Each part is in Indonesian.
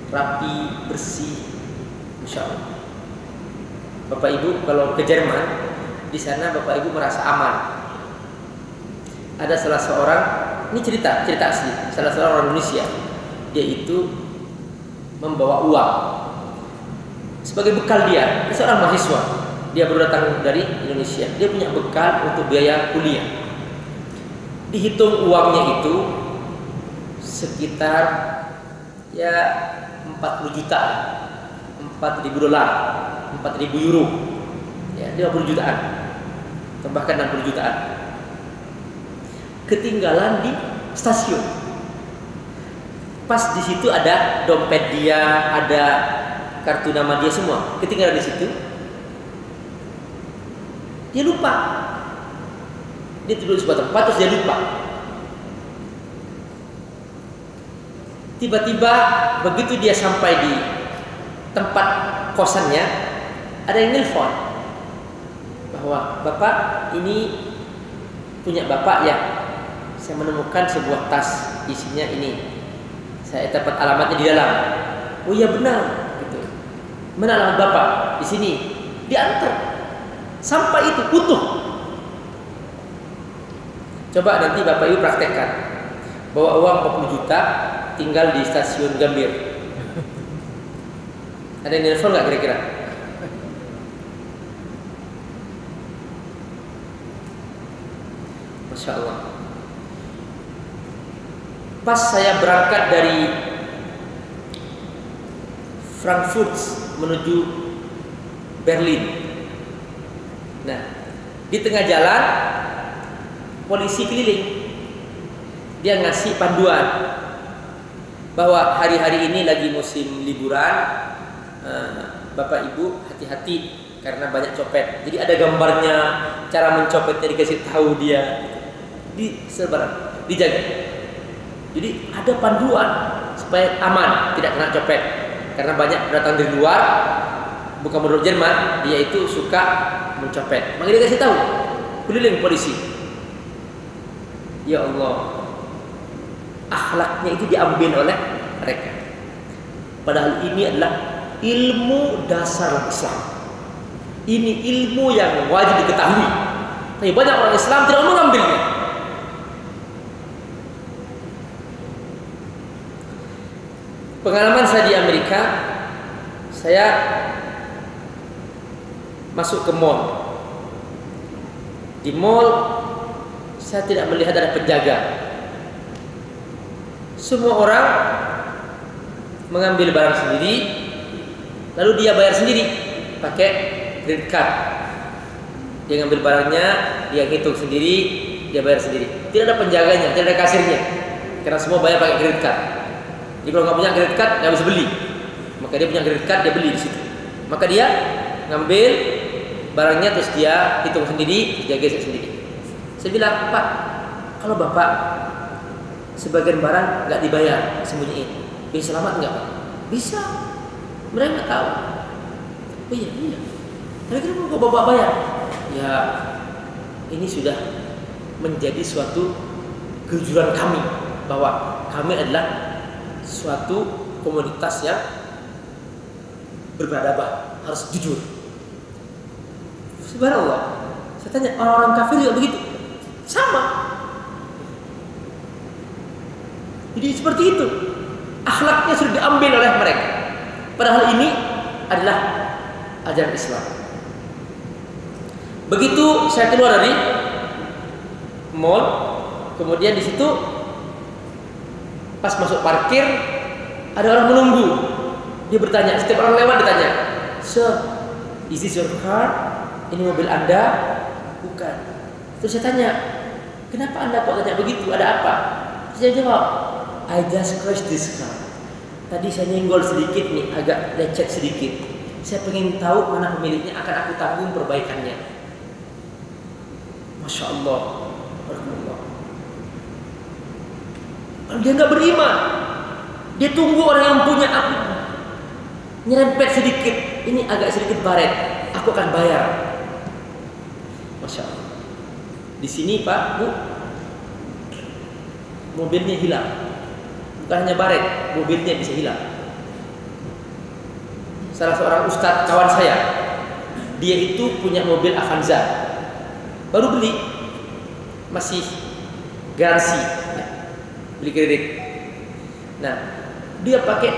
rapi, bersih, Masya Allah. Bapak Ibu kalau ke Jerman, di sana Bapak Ibu merasa aman. Ada salah seorang, ini cerita asli, salah seorang orang Indonesia, dia itu membawa uang sebagai bekal dia seorang mahasiswa. Dia baru datang dari Indonesia, dia punya bekal untuk biaya kuliah. Dihitung uangnya itu sekitar ya 40 juta, 4.000 dolar, 4.000 euro, ya 50 jutaan, atau bahkan 60 jutaan. Ketinggalan di stasiun. Pas di situ ada dompet dia, ada kartu nama dia semua. Ketinggalan di situ. Dia lupa. Dia tidur di sebuah tempat terus dia lupa. Tiba-tiba begitu dia sampai di tempat kosannya, ada yang nelpon bahwa Bapak, ini punya Bapak ya. Saya menemukan sebuah tas, isinya ini. Saya dapat alamatnya di dalam. Oh iya benar, gitu. Mana alamat Bapak? Di sini. Diantar. Sampai itu utuh. Coba nanti Bapak Ibu praktekkan. Bawa uang 40 juta, tinggal di stasiun Gambir. Ada yang nelfon nggak kira-kira? Masya Allah. Pas saya berangkat dari Frankfurt menuju Berlin. Nah, di tengah jalan polisi keliling. Dia ngasih panduan bahwa hari-hari ini lagi musim liburan, Bapak Ibu hati-hati karena banyak copet. Jadi ada gambarnya, cara mencopetnya dikasih tahu dia, di sebaran, dijaga. Jadi ada panduan supaya aman, tidak kena copet. Karena banyak datang dari luar, bukan penduduk Jerman, dia itu suka mencopet. Maka dia kasih tahu, keliling polisi. Ya Allah, akhlaknya itu diambil oleh mereka. Padahal ini adalah ilmu dasar Islam. Ini ilmu yang wajib diketahui. Tapi banyak orang Islam tidak mau mengambilnya. Pengalaman saya di Amerika, saya masuk ke mall. Di mall saya tidak melihat ada penjaga. Semua orang mengambil barang sendiri, lalu dia bayar sendiri pakai credit card. Dia ngambil barangnya, dia hitung sendiri, dia bayar sendiri. Tidak ada penjaganya, tidak ada kasirnya, karena semua bayar pakai credit card. Jadi kalau nggak punya credit card nggak bisa beli, maka dia punya credit card, dia beli di situ. Maka dia ngambil barangnya terus dia hitung sendiri, dia gesek sendiri. Saya bilang, Pak, kalau Bapak sebagian barang nggak dibayar, sembunyiin, bisa selamat nggak Pak? Bisa. Mereka nggak tahu. Oh iya. Tapi kenapa kok Bapak bayar? Ya, ini sudah menjadi suatu kejujuran kami bahwa kami adalah suatu komunitas yang beradab, harus jujur. Subhanallah. Saya tanya, orang-orang kafir juga begitu? Sama. Jadi seperti itu. Akhlaknya sudah diambil oleh mereka. Padahal ini adalah ajaran Islam. Begitu saya keluar dari mall, kemudian di situ pas masuk parkir ada orang menunggu. Dia bertanya, setiap orang lewat ditanya, "Sir, is this your car? Ini mobil Anda?" Bukan. Terus saya tanya, "Kenapa Anda kok tanya begitu? Ada apa?" Saya jawab, "I just crashed this car. Tadi saya nyenggol sedikit nih, agak lecet sedikit. Saya pengen tahu mana pemiliknya, akan aku tanggung perbaikannya." Masya Allah. Kalau dia nggak beriman, dia tunggu orang yang punya aku nyerempet sedikit, ini agak sedikit baret, aku akan bayar. Masya Allah. Di sini Pak, Bu, mobilnya hilang. Bukan hanya baret, mobilnya bisa hilang. salah seorang ustadz kawan saya, dia itu punya mobil Avanza, baru beli, masih garansi, ya, beli kredit. Nah, dia pakai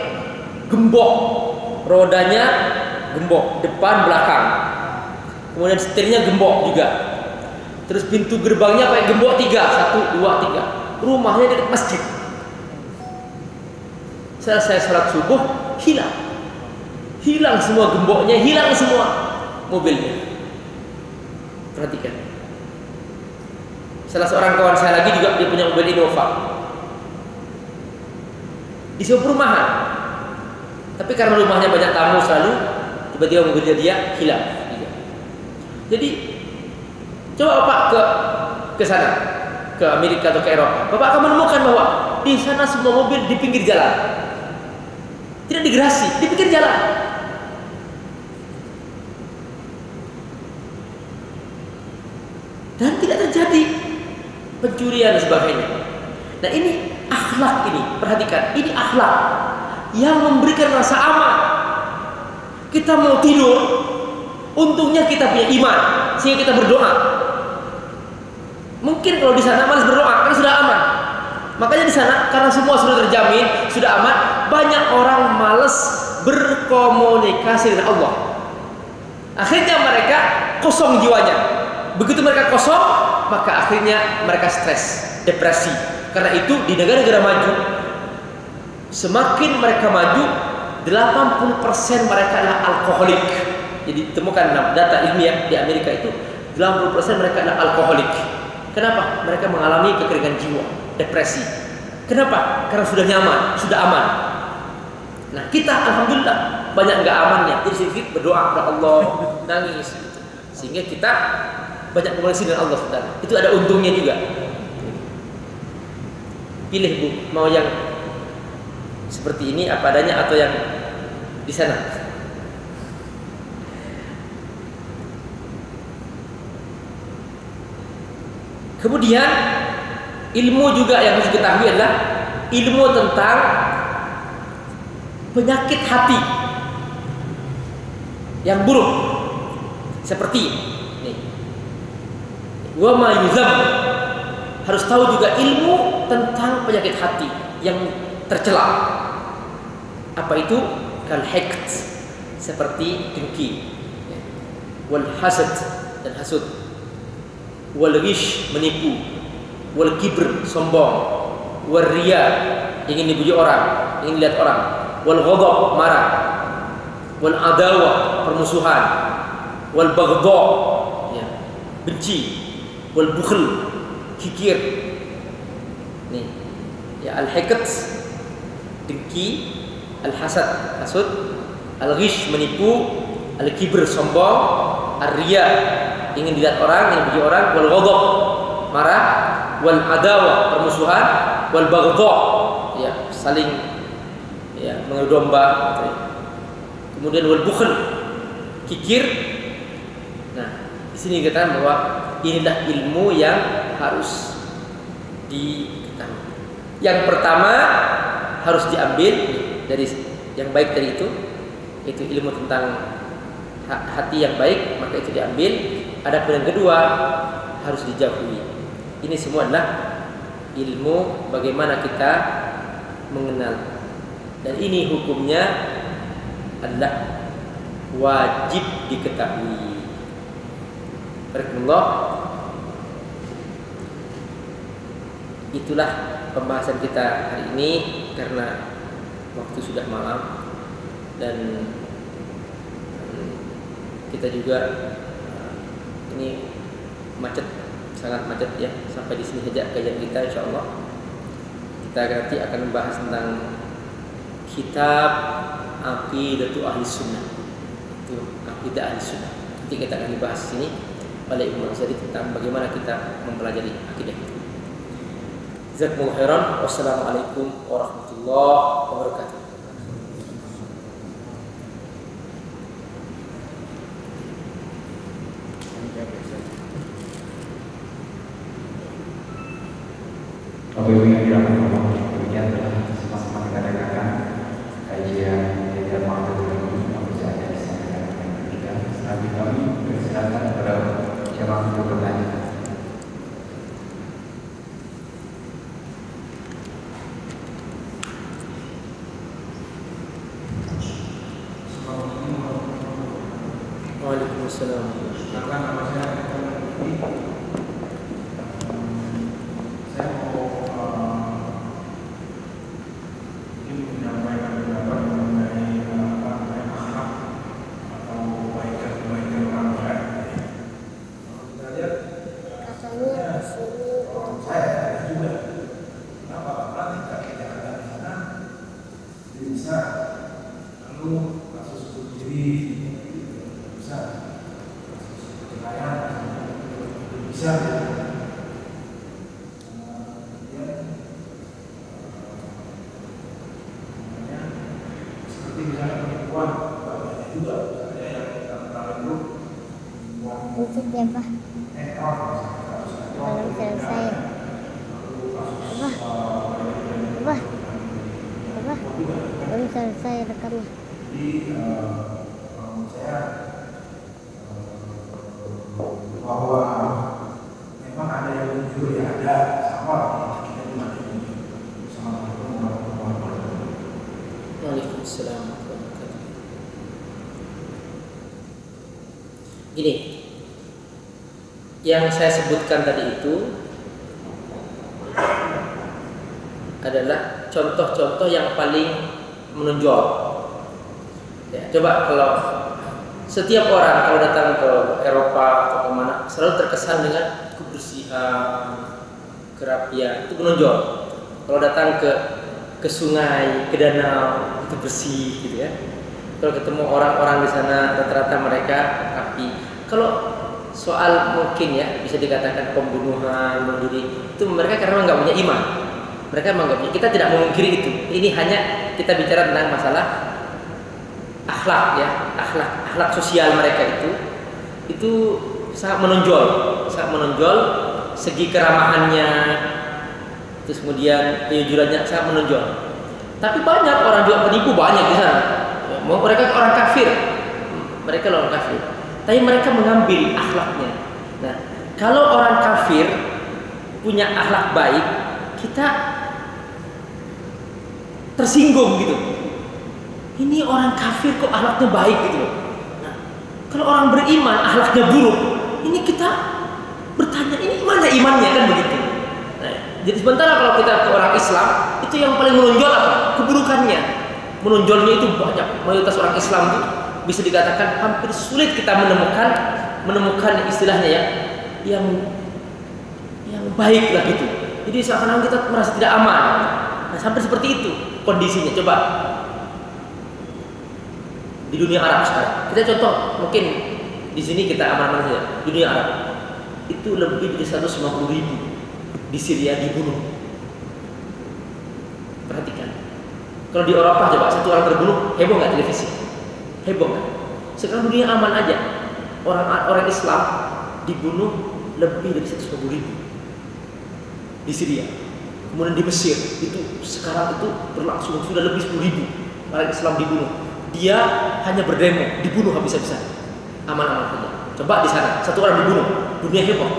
gembok, rodanya gembok, depan belakang, kemudian setirnya gembok juga, terus pintu gerbangnya pakai gembok 3, 1, 2, 3. Rumahnya dekat masjid. Setelah saya sholat subuh, hilang semua gemboknya, hilang semua mobilnya. Perhatikan. Salah seorang kawan saya lagi juga, dia punya mobil Innova di sebuah perumahan, tapi karena rumahnya banyak tamu selalu, tiba-tiba mobilnya dia hilang. Jadi coba Bapak ke sana, ke Amerika atau ke Eropa, Bapak akan menemukan bahwa di sana semua mobil di pinggir jalan, tidak di garasi, di pinggir jalan. Dan tidak terjadi pencurian dan sebagainya. Nah, ini akhlak, ini perhatikan, ini akhlak yang memberikan rasa aman. Kita mau tidur, untungnya kita punya iman sehingga kita berdoa. Mungkin kalau di sana malas berdoa karena sudah aman. Makanya di sana karena semua sudah terjamin, sudah aman, banyak orang malas berkomunikasi dengan Allah. Akhirnya mereka kosong jiwanya. Begitu mereka kosong, maka akhirnya mereka stres, depresi. Karena itu di negara-negara maju, semakin mereka maju, 80% mereka adalah alkoholik. Jadi ditemukan data ilmiah di Amerika itu 80% mereka adalah alkoholik. Kenapa? Mereka mengalami kekeringan jiwa, depresi. Kenapa? Karena sudah nyaman, sudah aman. Nah, kita alhamdulillah banyak nggak amannya. Jadi sedikit berdoa kepada Allah, nangis, sehingga kita banyak komunikasi dengan Allah. Saudara. Itu ada untungnya juga. Pilih Bu, mau yang seperti ini apa adanya atau yang di sana. Kemudian ilmu juga yang harus diketahui adalah ilmu tentang penyakit hati yang buruk, seperti ini. Wa ma yuzam, harus tahu juga ilmu tentang penyakit hati yang tercela. Apa itu? Kal hiqd, seperti dengki, wal hasad, dan hasud, wal ghish, menipu, wal kibr, sombong, wal riya, ingin dipuji orang, ingin lihat orang, wal ghadab, marah, wal adawah, permusuhan, wal baghdha, ya, benci, wal bukhl, kikir. Nih, ya, al hiqd, dengki, al hasad, hasud, al ghish, menipu, al kibr, sombong, ar riya, ingin dilihat orang, ingin dipuji orang, wal ghadab, marah, wal adawah, permusuhan, wal baghdha, ya, saling, ya, mengadu domba. Kemudian wal bukhl, kikir. Nah, di sini dikatakan bahwa inilah ilmu yang harus diketahui. Yang pertama harus diambil dari yang baik dari itu ilmu tentang hati yang baik, maka itu diambil. Adapun yang kedua harus dijauhi. Ini semua adalah ilmu bagaimana kita mengenal, dan ini hukumnya adalah wajib diketahui. Barakallah. Itulah pembahasan kita hari ini karena waktu sudah malam dan kita juga ini macet, sangat macet ya. Sampai di sini saja kajian kita, insyaallah. Kita nanti akan membahas tentang kitab Aqidatu Ahli Sunnah. Itu Aqidah Ahli Sunnah. Nanti kita akan dibahas di sini oleh Ibnu Al-Azhari tentang bagaimana kita mempelajari akidah itu. Jazakumullah khairan. Wassalamualaikum warahmatullahi wabarakatuh. Bapak Ibu yang dirahmati Allah, demikian telah sama-sama kita dengarkan kajian waktu ini. Waalaikumsalam. Karena nama saya saya mau ingin menyampaikan pendapat mengenai akhlak atau kebaikan orang lain. Kita lihat Katanya di sini orang saya juga kenapa karena tidak ada di sana bisa lalu kasus bunuh diri bisa kasus perceraian bisa seperti misalnya penipuan banyak juga misalnya yang antara itu musik ya Pak, belum selesai. Apa? Belum selesai rekamnya. Jadi menurut saya bahwa memang ada yang jujur ya ada sama kita cuma sama Waalaikumsalam. Gini, yang saya sebutkan tadi itu adalah contoh-contoh yang paling menonjol. Ya, coba kalau setiap orang kalau datang ke Eropa atau kemana selalu terkesan dengan kebersihan, kerapian, itu menonjol. Kalau datang ke sungai, ke danau, itu bersih gitu ya. Kalau ketemu orang-orang di sana rata-rata mereka rapi. Kalau soal mungkin ya bisa dikatakan pembunuhan, bunuh diri, itu mereka karena nggak punya iman. Mereka menganggapnya, kita tidak memungkiri itu. Ini hanya kita bicara tentang masalah akhlak ya, akhlak sosial mereka itu sangat menonjol, segi keramahannya, terus kemudian kejujurannya sangat menonjol. Tapi banyak orang juga penipu banyak di sana. Mereka orang kafir, tapi mereka mengambil akhlaknya. Nah, kalau orang kafir punya akhlak baik, kita tersinggung gitu. Ini orang kafir kok akhlaknya baik gitu. Nah, kalau orang beriman akhlaknya buruk, ini kita bertanya ini mana imannya kan begitu. Nah, jadi sementara kalau kita ke orang Islam itu yang paling menonjol apa? Keburukannya. Menonjolnya itu banyak. Mayoritas orang Islam itu bisa dikatakan hampir sulit kita menemukan istilahnya ya yang baik lah gitu. Jadi seakan-akan kita merasa tidak aman. Nah, sampai seperti itu kondisinya. Coba di dunia Arab sekarang. Kita contoh, mungkin di sini kita aman-aman saja. Dunia Arab itu lebih dari 150.000 di Syria dibunuh. Perhatikan. Kalau di Eropa coba satu orang terbunuh, heboh nggak televisi? Heboh nggak? Sekarang dunia aman aja. Orang Islam dibunuh lebih dari 150.000 di Syria. Kemudian di Mesir itu sekarang itu berlangsung sudah lebih 10.000 orang Islam dibunuh. Dia hanya berdemo, dibunuh habis-habisan. Aman-aman saja. Coba di sana satu orang dibunuh, dunia heboh.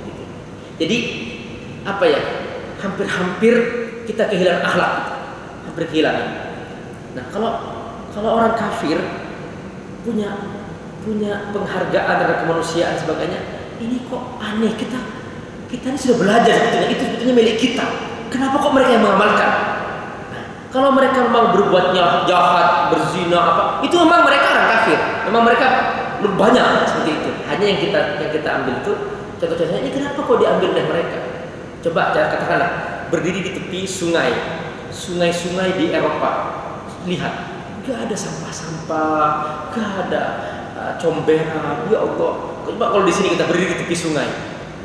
Gitu. Jadi apa ya? Hampir-hampir kita kehilangan akhlak, hampir kehilangan. Nah, kalau orang kafir punya penghargaan terhadap kemanusiaan sebagainya, ini kok aneh, kita ini sudah belajar sebetulnya, itu sebetulnya milik kita. Kenapa kok mereka yang mengamalkan? Nah, kalau mereka memang berbuat jahat, berzina apa, itu memang mereka orang kafir. Memang mereka banyak seperti itu. Hanya yang kita ambil itu contoh-contohnya, ini kenapa kok diambil oleh mereka? Coba katakanlah berdiri di tepi sungai-sungai di Eropa. Lihat, gak ada sampah-sampah, gak ada comberan. Ya Allah, coba kalau di sini kita berdiri di tepi sungai,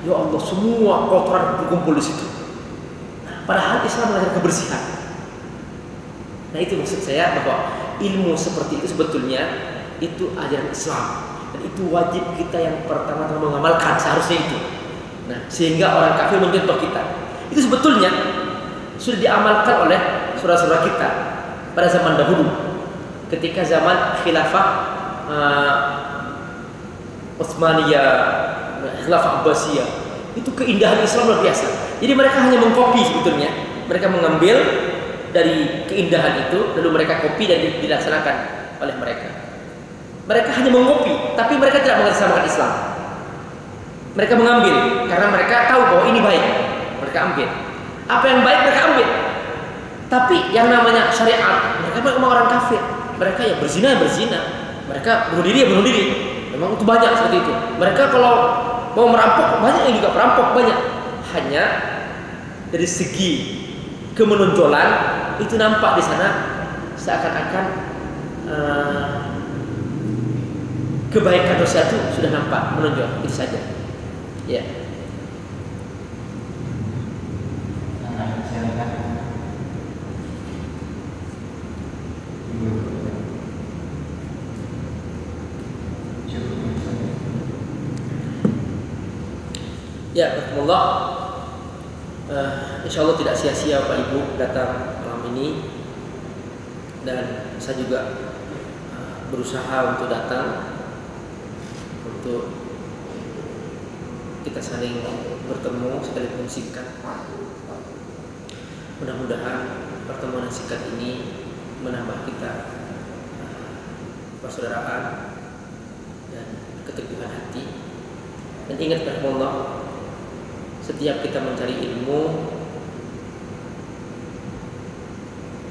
ya Allah, semua kotoran berkumpul di situ. Nah, padahal Islam mengajar kebersihan. Nah, itu maksud saya bahwa ilmu seperti itu sebetulnya itu ajaran Islam, dan itu wajib kita yang pertama-tama mengamalkan, seharusnya itu. Nah, sehingga orang kafir mencontoh kita. Itu sebetulnya sudah diamalkan oleh saudara-saudara kita pada zaman dahulu, ketika zaman khilafah Utsmaniyah, khilafah Abbasiyah. Itu keindahan Islam luar biasa. Jadi mereka hanya mengkopi sebetulnya. Mereka mengambil dari keindahan itu, lalu mereka kopi dan dilaksanakan oleh mereka. Mereka hanya mengopi, tapi mereka tidak mengatasnamakan Islam. Mereka mengambil karena mereka tahu bahwa ini baik. Mereka ambil. Apa yang baik mereka ambil. Tapi yang namanya syariat, mereka memang orang kafir. Mereka ya berzina, mereka bunuh diri, bunuh diri. Memang itu banyak seperti itu. Mereka kalau mau merampok, banyak yang juga perampok, banyak. Hanya dari segi kemenonjolan itu nampak di sana seakan-akan kebaikan dosa itu sudah nampak menonjol, itu saja. Ya. Ya, Alhamdulillah. Insya Allah tidak sia-sia Pak Ibu datang malam ini, dan saya juga berusaha untuk datang untuk kita saling bertemu sekalipun singkat. Mudah-mudahan pertemuan yang singkat ini menambah kita persaudaraan dan keteguhan hati. Dan ingat Allah, setiap kita mencari ilmu,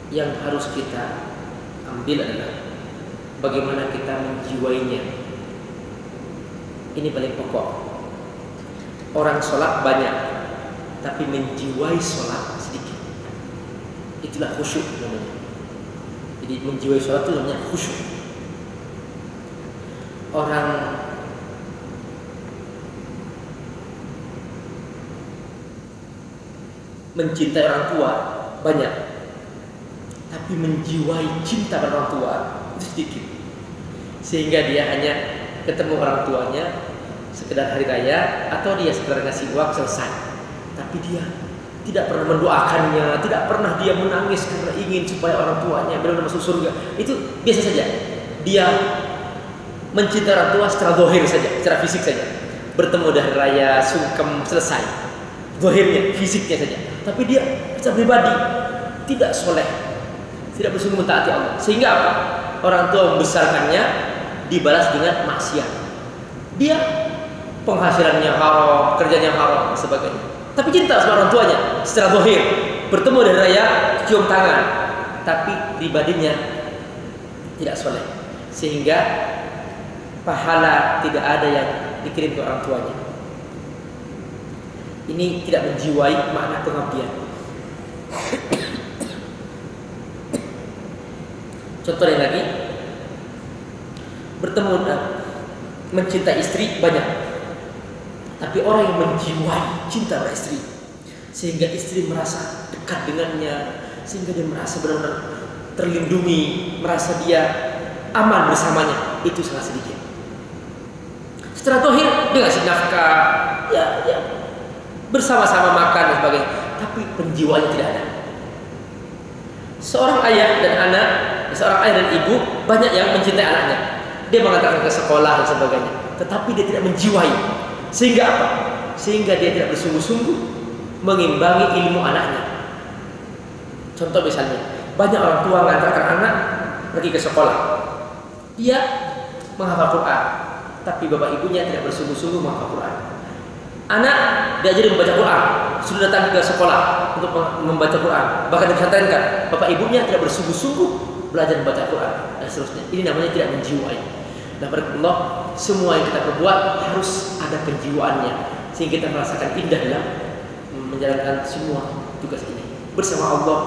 yang harus kita ambil adalah bagaimana kita menjiwainya. Ini paling pokok. Orang sholat banyak, tapi menjiwai sholat sedikit. Itulah khusyuk namanya. Jadi menjiwai sholat itu namanya khusyuk. Orang mencintai orang tua banyak, tapi menjiwai cinta pada orang tua itu sedikit. Sehingga dia hanya ketemu orang tuanya sekedar hari raya, atau dia sekedar ngasih uang selesai. Tapi dia tidak pernah mendoakannya, tidak pernah dia menangis karena ingin supaya orang tuanya benar-benar masuk surga. Itu biasa saja. Dia mencintai orang tua secara zahir saja, secara fisik saja. Bertemu di hari raya, sungkem, selesai. Zahirnya, fisiknya saja. Tapi dia secara pribadi tidak soleh, tidak bersungguh mentaati Allah. Sehingga apa? Orang tua membesarkannya dibalas dengan maksiat. Dia penghasilannya haram, kerjanya haram, dan sebagainya. Tapi cinta sama orang tuanya secara zahir. Bertemu di hari raya, cium tangan. Tapi pribadinya tidak soleh. Sehingga pahala tidak ada yang dikirim ke orang tuanya. Ini tidak menjiwai makna pengabdian. Contoh lain lagi, bertemu dan mencintai istri banyak, tapi orang yang menjiwai cinta pada istri sehingga istri merasa dekat dengannya, sehingga dia merasa benar-benar terlindungi, merasa dia aman bersamanya, itu sangat sedikit. Setelah zahir dia ngasih nafkah, ya bersama-sama makan dan sebagainya, tapi penjiwaannya tidak ada. Seorang ayah dan anak, seorang ayah dan ibu banyak yang mencintai anaknya. Dia mengantarkan ke sekolah dan sebagainya, tetapi dia tidak menjiwai. Sehingga apa? Sehingga dia tidak bersungguh-sungguh mengimbangi ilmu anaknya. Contoh misalnya, banyak orang tua mengantarkan anak pergi ke sekolah. Dia menghafal Quran, tapi bapak ibunya tidak bersungguh-sungguh menghafal Quran. Anak diajari membaca Quran, sudah datang ke sekolah untuk membaca Quran, bahkan dipesantrenkan, bapak ibunya tidak bersungguh-sungguh belajar membaca Quran dan seterusnya. Ini namanya tidak menjiwai. Nah, barakallah, semua yang kita perbuat harus ada penjiwaannya, sehingga kita merasakan indah dalam menjalankan semua tugas ini. Bersama Allah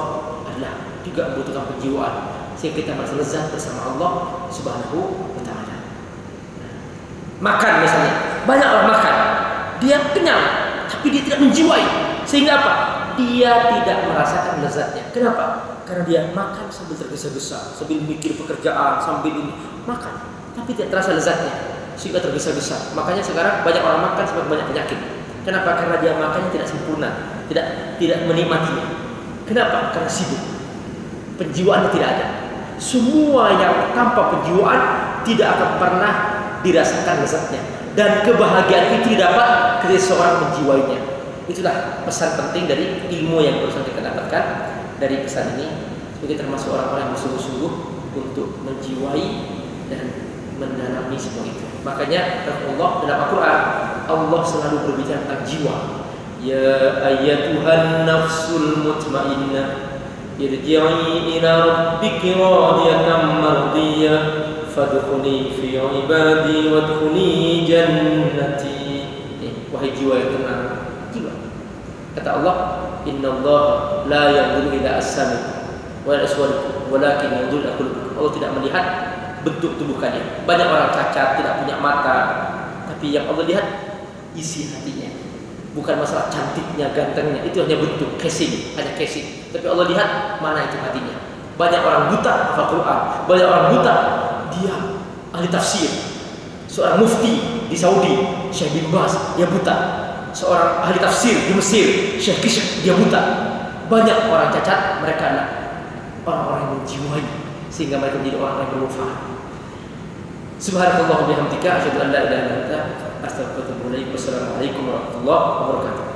adalah juga membutuhkan penjiwaan, sehingga kita merasa lezat bersama Allah Subhanahu wa Ta'ala. Makan misalnya, banyak orang makan, dia kenyang, tapi dia tidak menjiwai. Sehingga apa? Dia tidak merasakan lezatnya. Kenapa? Karena dia makan sambil tergesa-gesa, sambil mikir pekerjaan, sambil ini makan, tapi tidak terasa lezatnya, sehingga tergesa-gesa. Makanya sekarang banyak orang makan sebab banyak penyakit. Kenapa? Karena dia makannya tidak sempurna, tidak menikmatinya. Kenapa? Karena sibuk. Penjiwaannya tidak ada. Semua yang tanpa penjiwaan tidak akan pernah dirasakan lezatnya. Dan kebahagiaan itu didapat ketika seorang menjiwainya. Itulah pesan penting dari ilmu yang barusan kita dapatkan dari pesan ini. Sebagai termasuk orang-orang yang bersungguh-sungguh untuk menjiwai dan mendalami semua itu. Makanya Allah dalam Al-Quran, Allah selalu berbicara tentang jiwa. Ya ayyatuhan nafsul mutmainnah, irji'i ila rabbiki radiyatan mardiyah, fadkhuli fi ibadi wadkhuli jannati. Wahai jiwa yang tenang, jiwa. Kata Allah, innallaha la yanzuru ila as-sami wa al-aswarikum walakin yanzuru ila qulubikum. Allah tidak melihat bentuk tubuh kalian. Banyak orang cacat, tidak punya mata, tapi yang Allah lihat isi hatinya. Bukan masalah cantiknya, gantengnya, itu hanya bentuk, casing, hanya casing. Tapi Allah lihat mana itu hatinya. Banyak orang buta hafal Quran, banyak orang buta dia ahli tafsir. Seorang mufti di Saudi, Syekh bin Baz, dia buta. Seorang ahli tafsir di Mesir, Syekh Kishk, dia buta. Banyak orang cacat, mereka adalah orang-orang yang menjiwai, sehingga mereka menjadi orang yang bermanfaat. Subhanallah bihamdika, asyhadu an la ilaha illa anta, astaghfiruka wa atubu ilaik. Wassalamualaikum warahmatullahi wabarakatuh.